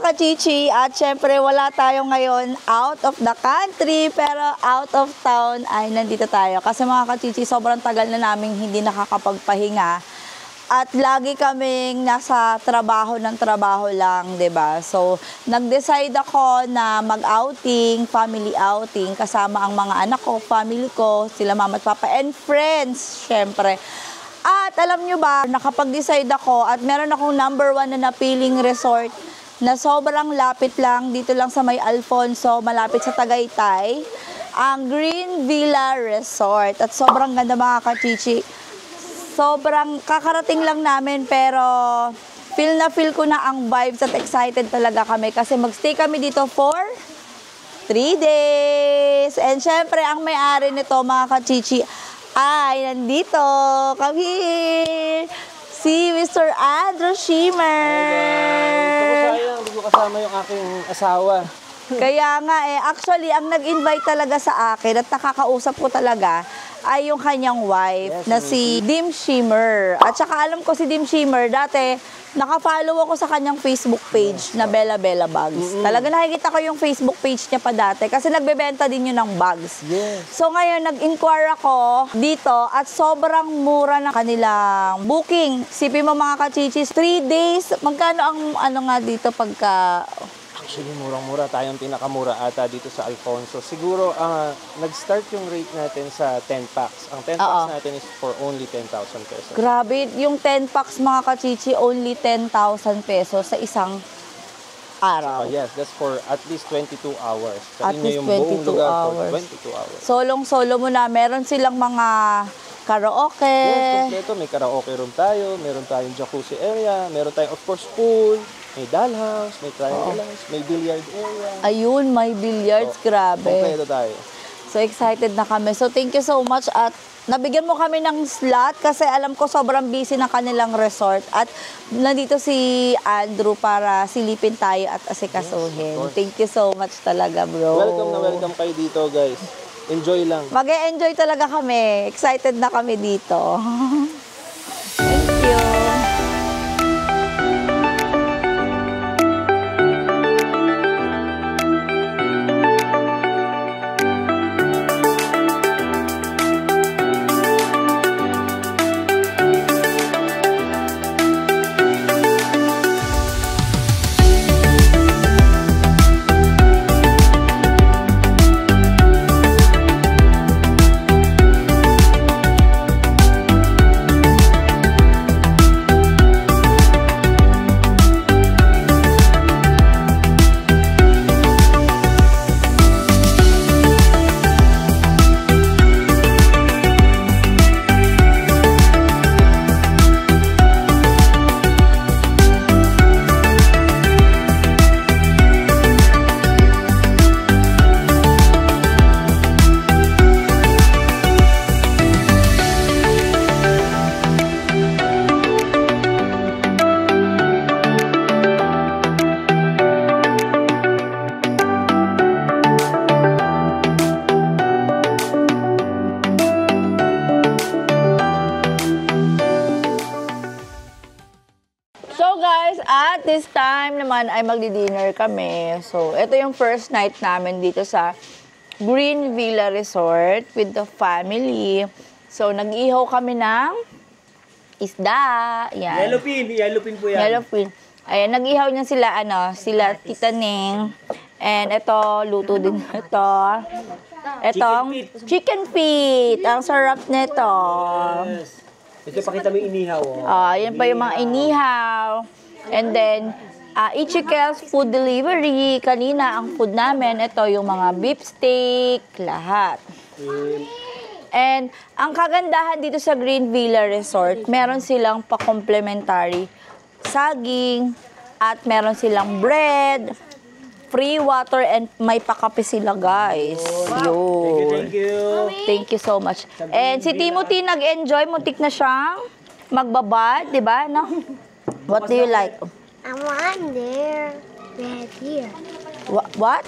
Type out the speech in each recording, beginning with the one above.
kachichi, at syempre wala tayo ngayon out of the country, pero out of town ay nandito tayo. Kasi mga kachichi, sobrang tagal na namin hindi nakakapagpahinga. At lagi kaming nasa trabaho ng trabaho lang, 'di ba? So, nag-decide ako na mag-outing, family outing, kasama ang mga anak ko, family ko, sila mama at papa, and friends, syempre. At alam nyo ba, nakapag-decide ako at meron akong #1 na napiling resort na sobrang lapit lang, dito lang sa may Alfonso, malapit sa Tagaytay, ang Green Villa Resort. At sobrang ganda mga kachichi. Sobrang kakarating lang namin, pero feel na feel ko na ang vibes at excited talaga kami kasi magstay kami dito for 3 days. And syempre, ang may-ari nito mga kachichi ay nandito kami, si Mr. Andrew Shimmer. Hey guys, hindi ko kasama yung aking asawa. Kaya nga actually ang nag-invite talaga sa akin at nakakausap ko talaga ay yung kanyang wife, yes, na si Dim Shimmer. At saka alam ko si Dim Shimmer, dati naka-follow ako sa kanyang Facebook page na Bella Bella Bags. Talaga nakikita ko yung Facebook page niya pa dati kasi nagbebenta din yun ng bags. Yes. So ngayon nag-inquire ako dito at sobrang mura ng kanilang booking. Sipin mo mga kachichis, 3 days. Magkano ang nga dito pagka... Actually, murang-mura. Tayong pinakamura ata dito sa Alfonso. Siguro, nag-start yung rate natin sa 10 packs. Ang 10 packs natin is for only 10,000 pesos. Grabe, yung 10 packs mga kachichi, only 10,000 pesos sa isang araw. Yes, that's for at least 22 hours. At least 22 hours. 22 hours. Solong-solo mo na. Meron silang mga karaoke. Yes, kompleto. May karaoke room tayo. Meron tayong jacuzzi area. Meron tayong, of course, pool. May dollhouse, may triangle house, may billiard area. Ayun, may billiards, so, grabe. Kompleto tayo. So excited na kami. So thank you so much at nabigyan mo kami ng slot kasi alam ko sobrang busy ng kanilang resort at nandito si Andrew para silipin tayo at asikasuhin. Yes, thank you so much talaga, bro. Welcome na welcome kayo dito, guys. Enjoy lang. Mag-e-enjoy talaga kami. Excited na kami dito. Thank you. At this time naman ay magdi-dinner kami. So, ito yung first night namin dito sa Green Villa Resort with the family. So, nag-ihaw kami ng isda. Yan. Yellowfin po yan. Yellowfin. Ayan, nag-ihaw niya sila, sila Tita Ning. And ito, luto din ito. Itong chicken feet. Ang sarap nito. Yes. Ito, pakita mo yung inihaw. Yan pa yung mga inihaw. And then, Ichikel's food delivery. Kanina, ang food namin, ito yung mga beef steak, lahat. And, ang kagandahan dito sa Green Villa Resort, meron silang pa-complementary saging, at meron silang bread, free water, and may pakape sila, guys. Yun. Thank you. Thank you so much. And si Timothy nag-enjoy, muntik na siyang magbabad, di ba? No? What do you like? I want there. Red here. What?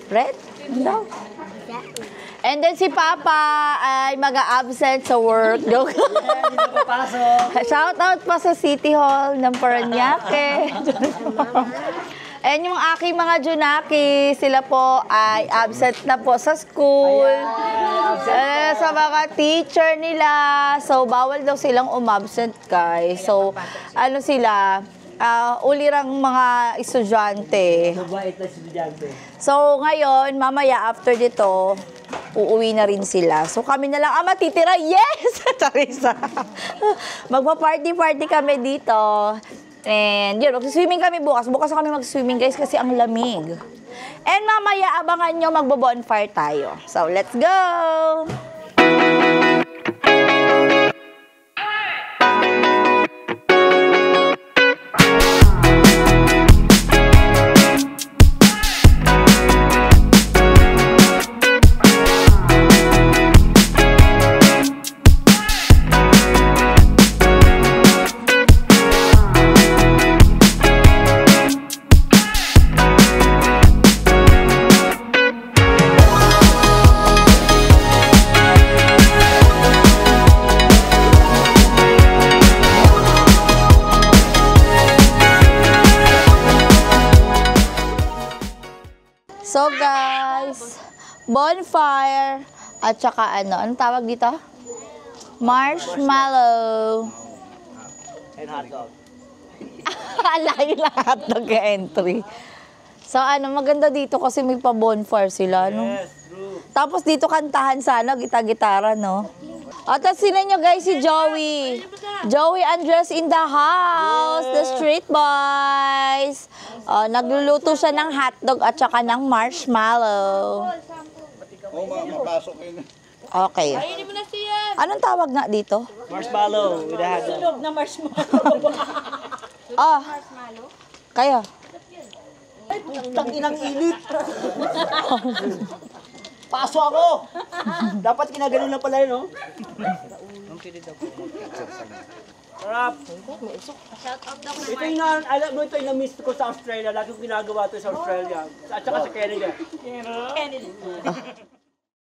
Red? No. And then si Papa ay mag-a-absent sa work. Joke. Shout out pa sa City Hall ng Parañaque. And yung aking mga Junaki, sila po ay absent na po sa school. Sa mga teacher nila. So, bawal daw silang umabsent, guys. So, ano sila, ulirang mga estudyante. So, ngayon, mamaya after dito, uuwi na rin sila. So, kami na lang matitira. Yes! Charissa. Magpa-party-party kami dito. And yun, mag-swimming kami bukas. Bukas kami mag-swimming, guys, kasi ang lamig. And mamaya, abangan nyo, magbo-bonfire tayo. So, let's go! So guys, bonfire at saka anong tawag dito? Marshmallow. And hot dog. Alayo na hotdog entry. So maganda dito kasi may pa-bonfire sila, no? Yes, true. Tapos dito kantahan sana, gita-gitara, no? At sino nyo guys, si Joey. Joey Andres in the house, the street boys. Nagluluto siya ng hotdog at saka ng marshmallow. Mapasok yun. Okay. Anong tawag nga dito? Marshmallow with a hot dog. Sunog na marshmallow. Kaya? Tanginang init. Paso ako. Dapat kinagano na pala yun, no? Sarap. Ito yung alam mo, ito yung na-miss ko sa Australia. Lagi ko ginagawa ito sa Australia. At saka sa Canada. Kennedy.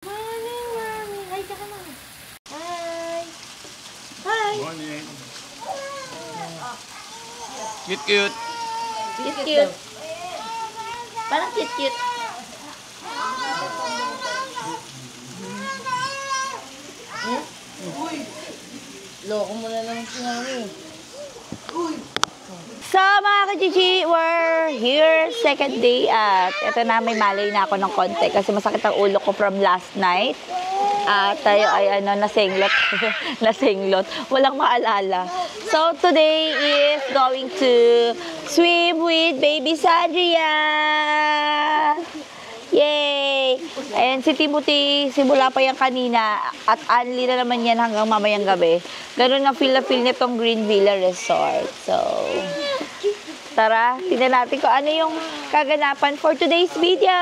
Morning, Mami. Hi ka naman. Hi. Hi. Morning. Cute. Cute. Parang cute. Loko mo na naman si Mami. So mga ka-Gigi, we're here second day at ito na, may malay na ako ng konti kasi masakit ang ulo ko from last night. At tayo ay nasenglot. Nasenglot. Walang maalala. So today is going to swim with baby Sandria. Yay! Ayan si Timothy, simula pa yan kanina at only na naman yan hanggang mamayang gabi. Ganun ang feel na feel nitong Green Villa Resort. So, tara, tingnan natin kung ano yung kaganapan for today's video.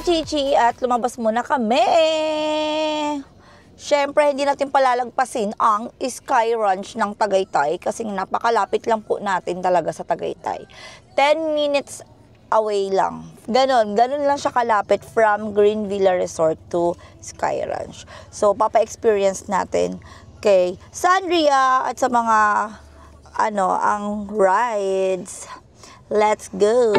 Chichi, at lumabas muna kami. Siyempre, hindi natin palalagpasin ang Sky Ranch ng Tagaytay kasi napakalapit lang po natin talaga sa Tagaytay. 10 minutes away lang. Ganon lang siya kalapit from Green Villa Resort to Sky Ranch. So, papa-experience natin kay Sandria at sa mga ang rides. Let's go!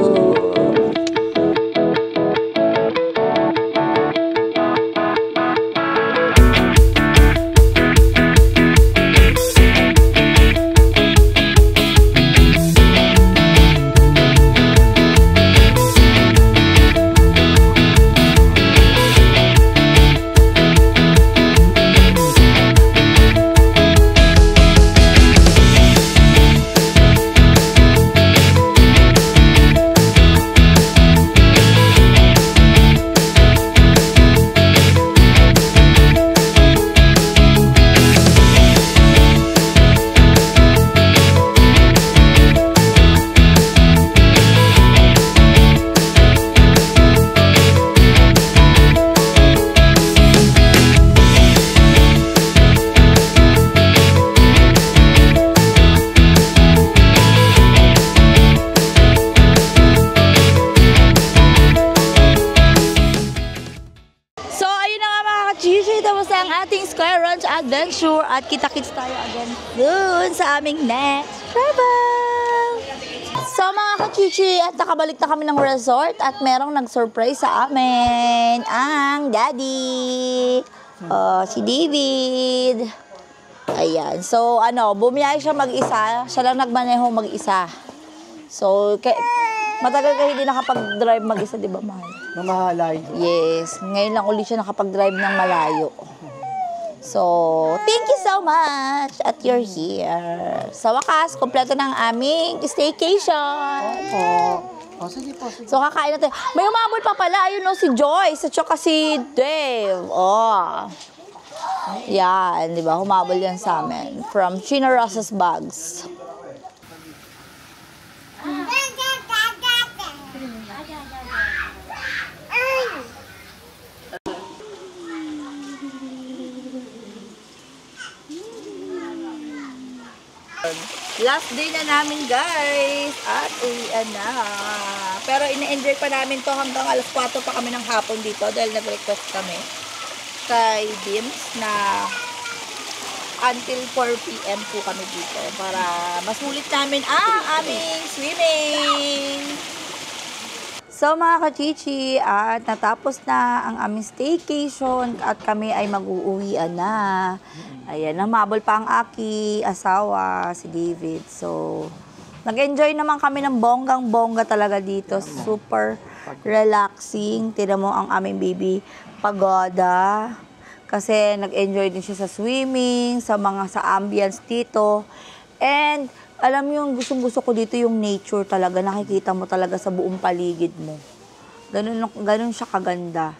ating Sky Ranch Adventure at kita-kits tayo again dun sa aming next travel. So mga kachichi, at nakabalik na kami ng resort at merong nag-surprise sa amin, ang daddy. Si David. Ayan. So, bumiyay siya mag-isa. Siya lang nagmaneho mag-isa. So, matagal ka hindi nakapag-drive mag-isa, di ba, mahal? Mamahalay. Yes. Ngayon lang ulit siya nakapag-drive ng malayo. So, thank you so much at you're here. Sa wakas, kompleto ng aming staycation. Sige po, sige. So, kakain natin. May umabol pa pala. Ayun, si Joyce at saka si Dave. Yan, di ba? Humabol yan sa amin. From Chino Rosa's Bags. Last day na namin, guys. At uwian na. Pero ina-enjoy pa namin to hanggang alas 4 pa kami ng hapon dito dahil nag-request kami kay Dims na until 4 p.m. po kami dito para masulit namin ang aming swimming. So mga kachichi, at natapos na ang aming staycation at kami ay mag-uuwian na. Ayan, namabol pa ang asawa, si David. So, nag-enjoy naman kami ng bonggang-bongga talaga dito. Super relaxing. Tignan mo ang aming baby, pagoda. Kasi nag-enjoy din siya sa swimming, sa ambience dito. And, alam mo yung gustong-gusto ko dito yung nature talaga. Nakikita mo talaga sa buong paligid mo. Ganun siya kaganda.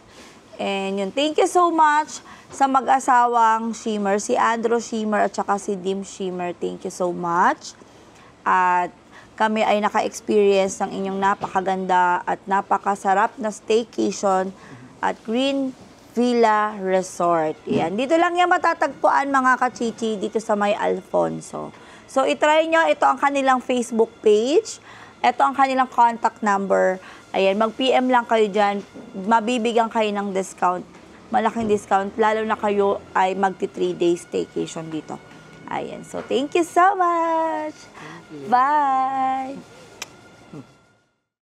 And yun, thank you so much sa mag-asawang Shimmer, si Andrew Shimmer at saka si Dim Shimmer. Thank you so much. At kami ay naka-experience ng inyong napakaganda at napakasarap na staycation at Green Villa Resort. Yan. Dito lang yan matatagpuan mga kachichi, dito sa May Alfonso. So, itry nyo. Ito ang kanilang Facebook page. Ito ang kanilang contact number. Ayan, mag-PM lang kayo dyan. Mabibigyan kayo ng discount. Malaking discount. Lalo na kayo ay magti 3 days staycation dito. Ayan. So, thank you so much. Bye!